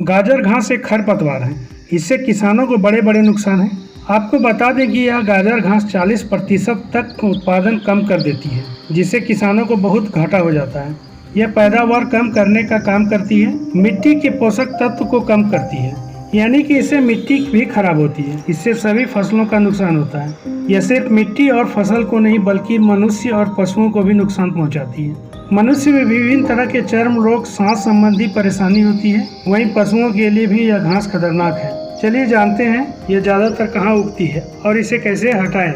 गाजर घास एक खरपतवार है। इससे किसानों को बड़े बड़े नुकसान हैं। आपको बता दें कि यह गाजर घास 40% तक उत्पादन कम कर देती है, जिससे किसानों को बहुत घाटा हो जाता है। यह पैदावार कम करने का काम करती है, मिट्टी के पोषक तत्व को कम करती है, यानी कि इससे मिट्टी भी खराब होती है। इससे सभी फसलों का नुकसान होता है। यह सिर्फ मिट्टी और फसल को नहीं बल्कि मनुष्य और पशुओं को भी नुकसान पहुंचाती है। मनुष्य में विभिन्न तरह के चर्म रोग, सांस संबंधी परेशानी होती है, वहीं पशुओं के लिए भी यह घास खतरनाक है। चलिए जानते हैं यह ज़्यादातर कहाँ उगती है और इसे कैसे हटाएं,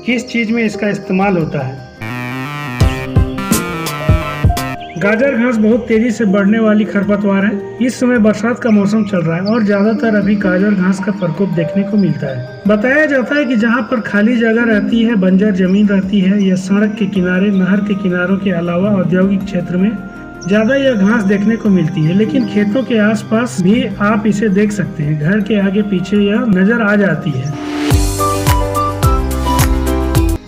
किस चीज़ में इसका इस्तेमाल होता है। गाजर घास बहुत तेजी से बढ़ने वाली खरपतवार है। इस समय बरसात का मौसम चल रहा है और ज्यादातर अभी गाजर घास का प्रकोप देखने को मिलता है। बताया जाता है कि जहां पर खाली जगह रहती है, बंजर जमीन रहती है या सड़क के किनारे, नहर के किनारों के अलावा औद्योगिक क्षेत्र में ज्यादा यह घास देखने को मिलती है, लेकिन खेतों के आसपास भी आप इसे देख सकते हैं। घर के आगे पीछे यह नजर आ जाती है।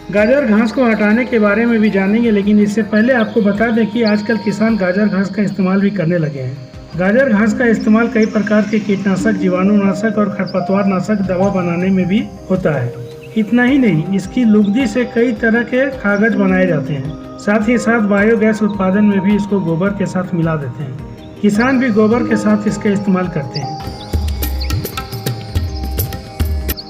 गाजर घास को हटाने के बारे में भी जानेंगे, लेकिन इससे पहले आपको बता दें कि आजकल किसान गाजर घास का इस्तेमाल भी करने लगे हैं। गाजर घास का इस्तेमाल कई प्रकार के कीटनाशक, जीवाणुनाशक और खरपतवार नाशक दवा बनाने में भी होता है। इतना ही नहीं, इसकी लुगदी से कई तरह के कागज बनाए जाते हैं। साथ ही साथ बायोगैस उत्पादन में भी इसको गोबर के साथ मिला देते हैं। किसान भी गोबर के साथ इसका इस्तेमाल करते हैं।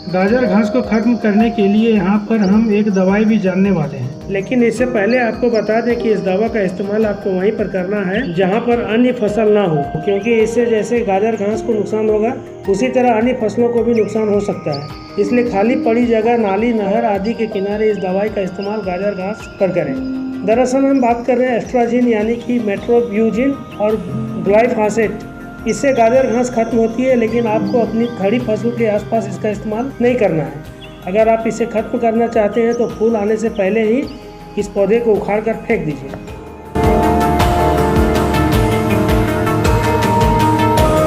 गाजर घास को खत्म करने के लिए यहाँ पर हम एक दवाई भी जानने वाले हैं, लेकिन इससे पहले आपको बता दें कि इस दवा का इस्तेमाल आपको वहीं पर करना है जहाँ पर अन्य फसल ना हो, क्योंकि इससे जैसे गाजर घास को नुकसान होगा उसी तरह अन्य फसलों को भी नुकसान हो सकता है। इसलिए खाली पड़ी जगह, नाली, नहर आदि के किनारे इस दवाई का इस्तेमाल गाजर घास पर करें। दरअसल हम बात कर रहे हैं एस्ट्राजिन यानी कि मेट्रोब्यूजिन और ग्लाइफोसेट। इससे गाजर घास खत्म होती है, लेकिन आपको अपनी खड़ी फसल के आसपास इसका इस्तेमाल नहीं करना है। अगर आप इसे खत्म करना चाहते हैं तो फूल आने से पहले ही इस पौधे को उखाड़ कर फेंक दीजिए।